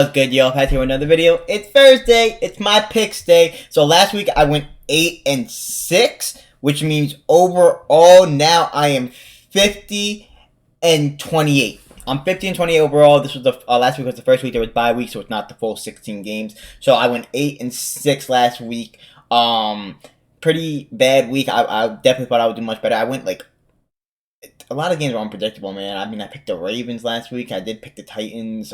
What's good, y'all? Pat here with another video. It's Thursday. It's my picks day. So last week I went 8-6, which means overall now I am 50-28. I'm 50-28 overall. This was the last week was the first week. There was bye week, so it's not the full 16 games. So I went 8-6 last week. Pretty bad week. I definitely thought I would do much better. I went like a lot of games were unpredictable, man. I mean, I picked the Ravens last week. I did pick the Titans.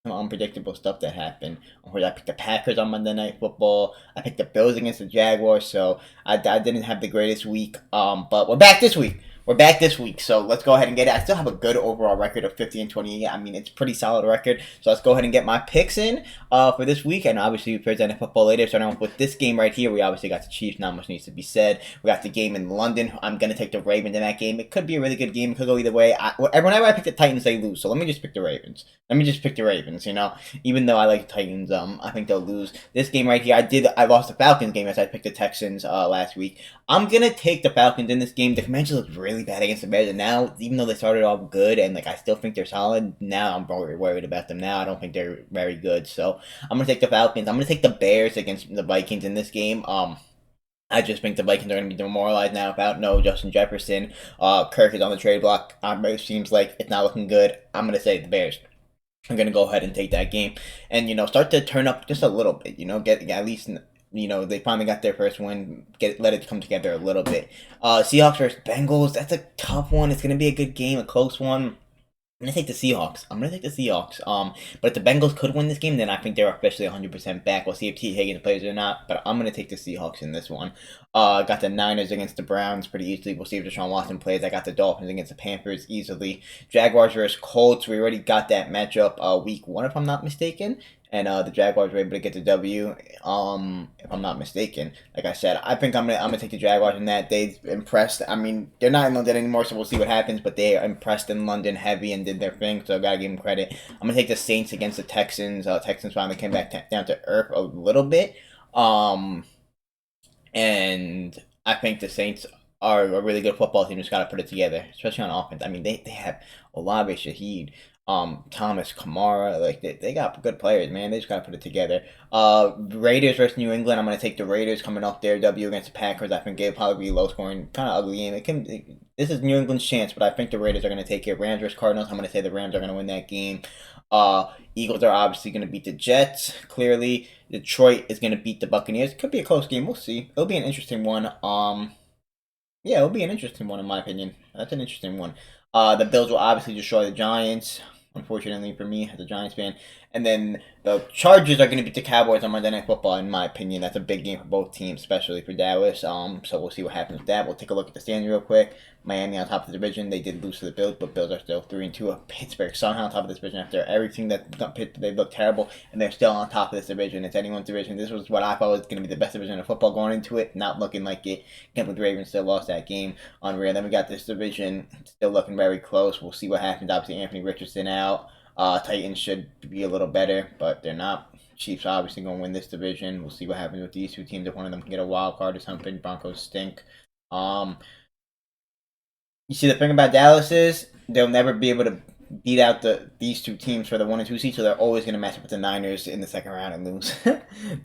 Some unpredictable stuff that happened. I picked the Packers on Monday Night Football. I picked the Bills against the Jaguars, so I didn't have the greatest week. But we're back this week. So let's go ahead and get it. I still have a good overall record of 50-28. I mean, it's a pretty solid record. So let's go ahead and get my picks in for this week. And obviously, Thursday Night Football later. Starting off with this game right here. We obviously got the Chiefs. Not much needs to be said. We got the game in London. I'm going to take the Ravens in that game. It could be a really good game. It could go either way. Whenever I pick the Titans, they lose. So let me just pick the Ravens. You know, even though I like the Titans, I think they'll lose this game right here. I lost the Falcons game as I picked the Texans last week. I'm gonna take the Falcons in this game. The Commanders look really bad against the Bears, and now even though they started off good and like I still think they're solid, now I'm very worried about them. Now I don't think they're very good, so I'm gonna take the Falcons. I'm gonna take the Bears against the Vikings in this game. I just think the Vikings are going to be demoralized now without no Justin Jefferson. Kirk is on the trade block. It seems like it's not looking good. I'm gonna say the Bears. I'm going to go ahead and take that game and, start to turn up just a little bit, get at least, they finally got their first win, let it come together a little bit. Seahawks versus Bengals, that's a tough one. It's going to be a good game, a close one. I'm going to take the Seahawks. But if the Bengals could win this game, then I think they're officially 100% back. We'll see if T. Higgins plays or not, but I'm going to take the Seahawks in this one. Got the Niners against the Browns pretty easily. We'll see if Deshaun Watson plays. I got the Dolphins against the Panthers easily. Jaguars versus Colts. We already got that matchup week 1, if I'm not mistaken. And the Jaguars were able to get the W. If I'm not mistaken, like I said, I think I'm gonna take the Jaguars in that. They impressed. I mean, they're not in London anymore, so we'll see what happens. But they impressed in London heavy and did their thing, so I gotta give them credit. I'm gonna take the Saints against the Texans. Texans finally came back down to earth a little bit. And I think the Saints are a really good football team. Just gotta put it together, especially on offense. I mean, they have Olave, Shaheed, Thomas, Kamara, like they got good players, man. They just gotta put it together. Raiders versus New England. I'm gonna take the Raiders coming off their W against the Packers. I think it'll probably be a low scoring, kind of ugly game. This is New England's chance, but I think the Raiders are gonna take it. Rams versus Cardinals. I'm gonna say the Rams are gonna win that game. Eagles are obviously gonna beat the Jets. Clearly, Detroit is gonna beat the Buccaneers. Could be a close game. We'll see. It'll be an interesting one. Yeah, it'll be an interesting one in my opinion. That's an interesting one. The Bills will obviously destroy the Giants. Unfortunately for me, as a Giants fan. And then the Chargers are going to beat the Cowboys on Monday Night Football, in my opinion. That's a big game for both teams, especially for Dallas. So we'll see what happens with that. We'll take a look at the standings real quick. Miami on top of the division. They did lose to the Bills, but Bills are still 3-2. Pittsburgh somehow on top of this division after everything that got Pitt. They looked terrible, and they're still on top of this division. It's anyone's division. This was what I thought was going to be the best division of football going into it. Not looking like it. Can't believe the Ravens still lost that game. Unreal. Then we got this division still looking very close. We'll see what happens. Obviously, Anthony Richardson out. Titans should be a little better, but they're not. Chiefs obviously going to win this division. We'll see what happens with these two teams. If one of them can get a wild card or something, Broncos stink. You see, the thing about Dallas is they'll never be able to beat out these two teams for the 1 and 2 seeds, so they're always going to match up with the Niners in the second round and lose.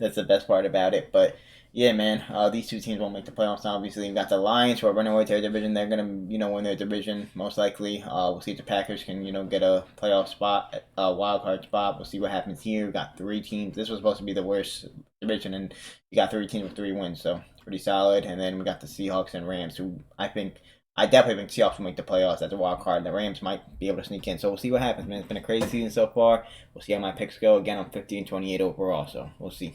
That's the best part about it. But yeah, man, these two teams won't make the playoffs. Obviously, you got the Lions who are running away to their division. They're gonna, win their division most likely. We'll see if the Packers can, get a playoff spot, a wild card spot. We'll see what happens here. We got 3 teams. This was supposed to be the worst division, and you got 3 teams with 3 wins, so it's pretty solid. And then we got the Seahawks and Rams, who I definitely think Seahawks will make the playoffs as a wild card. The Rams might be able to sneak in. So we'll see what happens, man. It's been a crazy season so far. We'll see how my picks go. Again, I'm 50-28 overall, so we'll see.